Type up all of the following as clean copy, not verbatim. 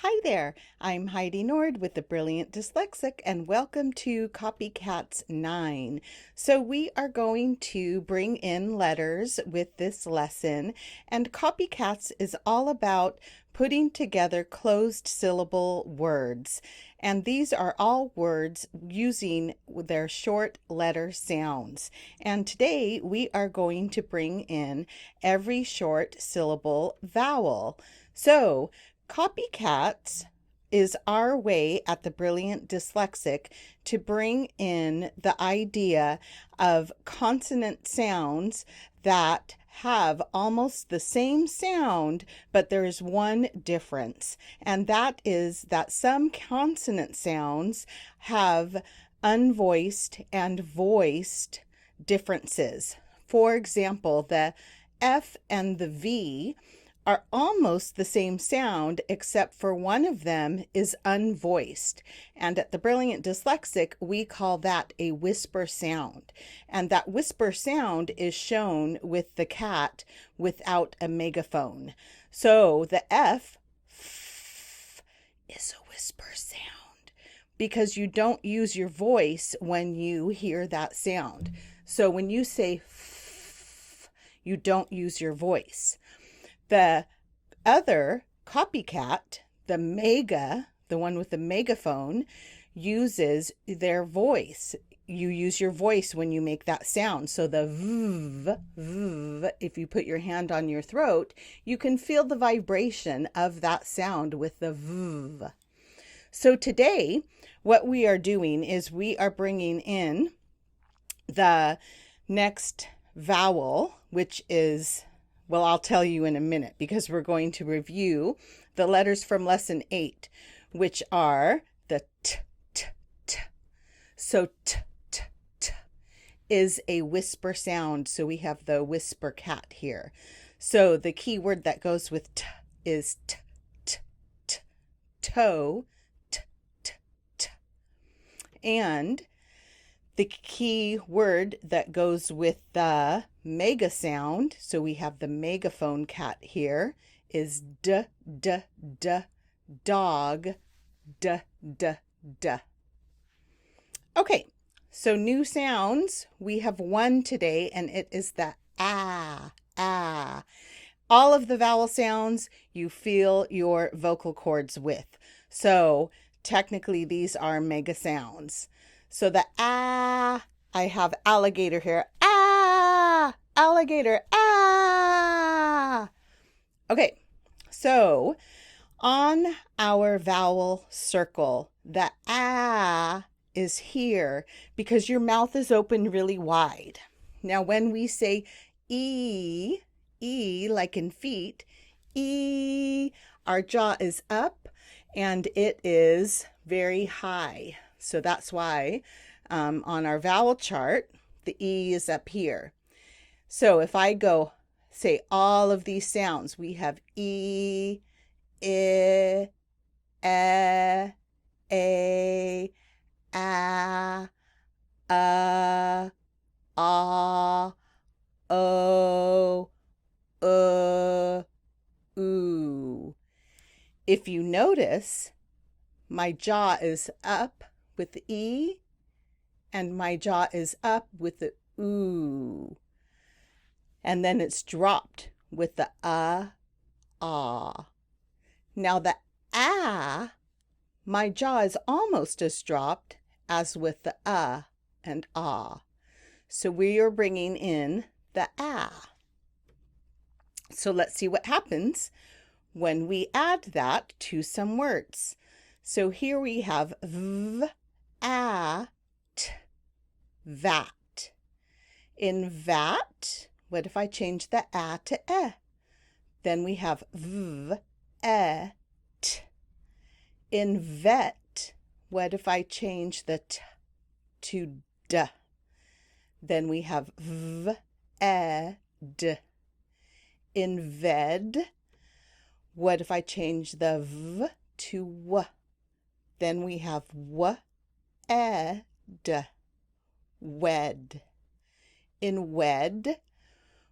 Hi there, I'm Heidi Nord with the Brilliant Dyslexic, and welcome to Copycats 9. So we are going to bring in letters with this lesson, and Copycats is all about putting together closed syllable words. And these are all words using their short letter sounds. And today we are going to bring in every short syllable vowel. So Copycats is our way at the Brilliant Dyslexic to bring in the idea of consonant sounds that have almost the same sound, but there is one difference, and that is that some consonant sounds have unvoiced and voiced differences. For example, the F and the V are almost the same sound, except for one of them is unvoiced. And at the Brilliant Dyslexic, we call that a whisper sound. And that whisper sound is shown with the cat without a megaphone. So the F is a whisper sound because you don't use your voice when you hear that sound. So when you say f, you don't use your voice. The other copycat, the one with the megaphone, uses their voice. You use your voice when you make that sound. So the v, if you put your hand on your throat, you can feel the vibration of that sound with the v. So today, what we are doing is we are bringing in the next vowel, which is, well, I'll tell you in a minute because we're going to review the letters from lesson 8, which are the t, t, t. So t, t, t is a whisper sound. So we have the whisper cat here. So the key word that goes with t is t, t, t, toe, t, t, t. And the key word that goes with the mega sound, so we have the megaphone cat here, is d, d, d, dog, d, d, d. Okay, so new sounds. We have one today, and it is the ah, ah. All of the vowel sounds you feel your vocal cords with. So technically these are mega sounds. So the ah, I have alligator here. Ah, alligator, ah. Okay, so on our vowel circle, the ah is here because your mouth is open really wide. Now when we say E, like in feet, E, our jaw is up and it is very high. So that's why on our vowel chart, the E is up here. So if I go say all of these sounds, we have E, I, a, ah, o, oo. If you notice, my jaw is up with the E, and my jaw is up with the oo. And then it's dropped with the ah. Now the ah, my jaw is almost as dropped as with the and ah. So we are bringing in the ah. So let's see what happens when we add that to some words. So here we have v, a, t, vat. In vat, what if I change the a to e? Then we have v, e, t. In vet, what if I change the t to d? Then we have v, e, d. In ved, what if I change the v to w? Then we have w, e, d, wed. In wed,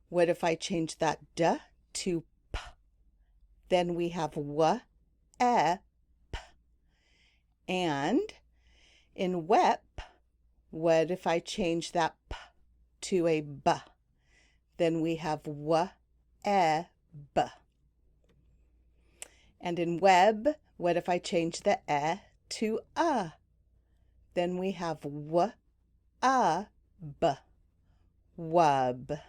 what if I change that d to p? Then we have w, e, And in wep, what if I change that p to a b? Then we have w, e, b. And in web, what if I change the e to a? Then we have w, a, b, wub.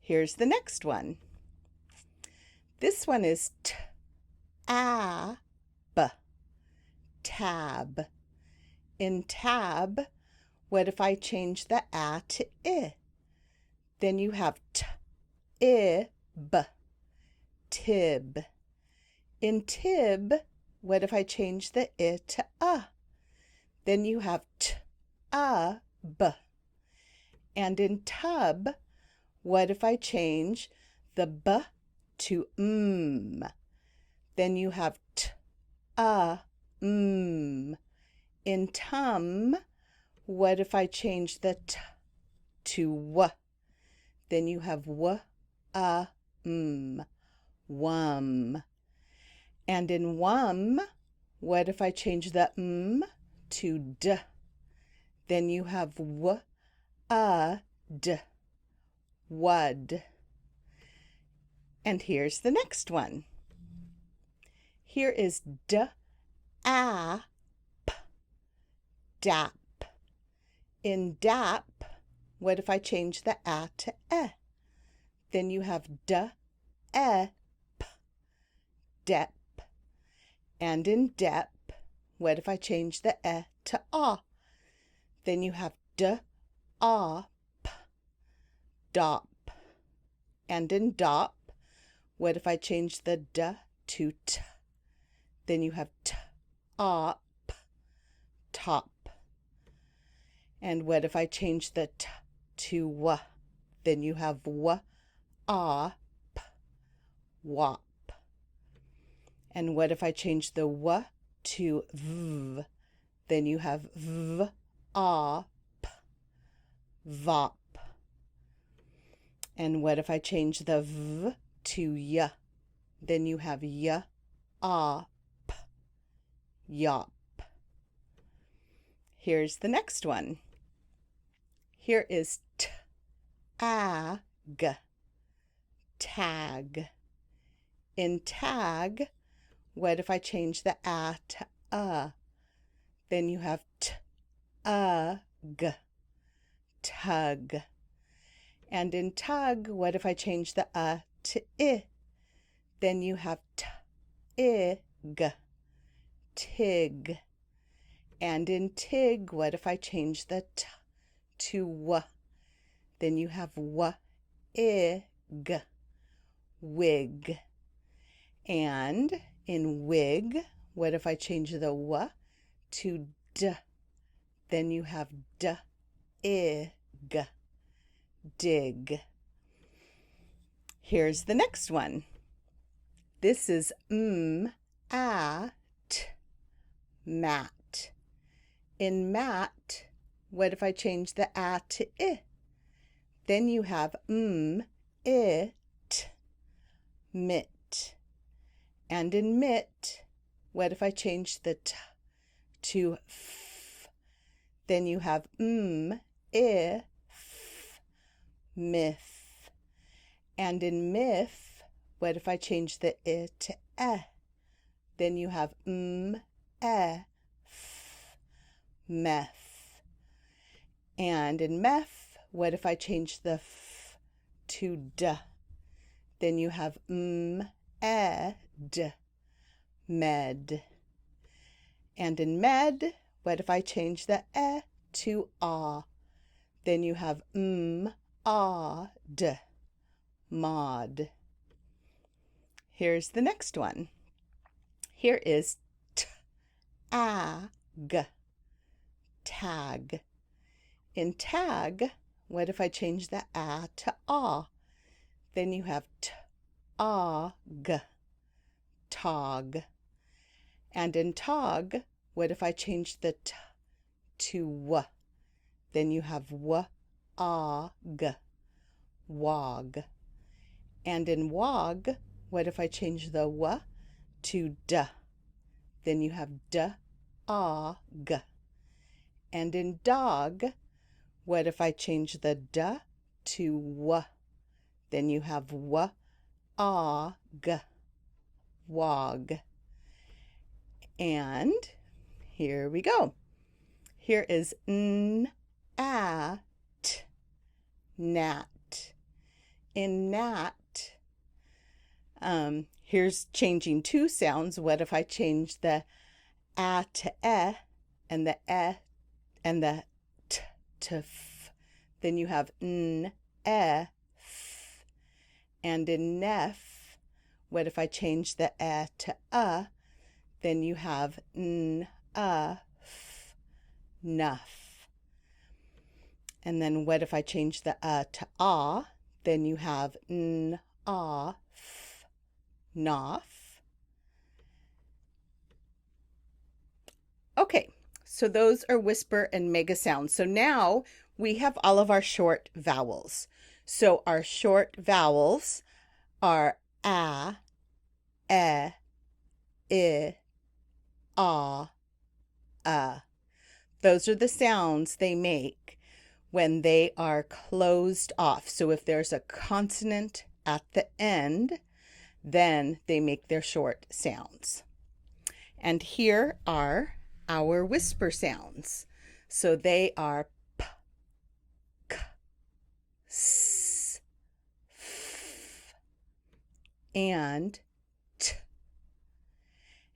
Here's the next one. This one is t, a, b, tab. In tab, what if I change the a to I? Then you have t, I, b, tib. In tib, what if I change the I to a? Then you have t, a, b. And in tub, what if I change the b to Then you have t, a, In tum, what if I change the t to w? Then you have w, a, wum. And in wum, what if I change the to d? Then you have w, a, d, wud. And here's the next one. Here is d, a, p, dap. In dap, what if I change the a to e? Then you have d, e, p, dep. And in dep, what if I change the e to a? Then you have d, a, p, dop. And in dop, what if I change the d to t? Then you have t, a, p, top. And what if I change the t to w? Then you have w, a, p, wop. And what if I change the w to v? Then you have v, a, p, vop. And what if I change the v to y? Then you have y, a, p, yop. Here's the next one. Here is t, a, g, tag. In tag, what if I change the a to a? Then you have t, a, g, tug. And in tug, what if I change the a to I? Then you have t, I, g, tig. And in tig, what if I change the t to w? Then you have w, I, g, wig. And in wig, what if I change the w to d? Then you have d, I, g, dig. Here's the next one. This is a, t, mat. In mat, what if I change the a to I? Then you have it, mit. And in mit, what if I change the t to f? Then you have if, myth. And in myth, what if I change the I to e? Then you have f, meth. And in meth, what if I change the f to d? Then you have ed, med. And in med, what if I change the e to a? Then you have ad, mod. Here's the next one. Here is t, a, g, tag. In tag, what if I change the a to a? Then you have t, a, g, tog. And in tog, what if I change the t to w? Then you have w, a, g, wog. And in wog, what if I change the w to d? Then you have d, g. And in dog, what if I change the d to w? Then you have w, a, g, wog. And here we go. Here is n, a, t, gnat. In gnat, here's changing two sounds. What if I change the a to e and the e and the t to f? Then you have n, e, f. And in nef, what if I change the e to a? Then you have n, a, f, nuff. And then what if I change the to a? Then you have n, a, f, noff. Okay, so those are whisper and mega sounds. So now we have all of our short vowels. So our short vowels are a, e, I, a. Those are the sounds they make when they are closed off. So if there's a consonant at the end, then they make their short sounds. And here are our whisper sounds. So they are p, k, s, f, and t.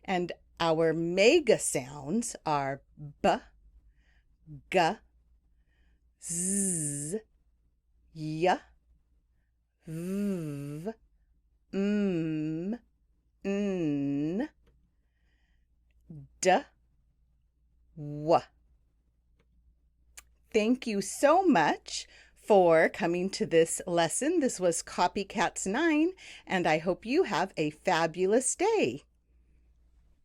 And our mega sounds are b, g, z, y, v, m, n, d, w. Thank you so much for coming to this lesson. This was Copycats 9, and I hope you have a fabulous day.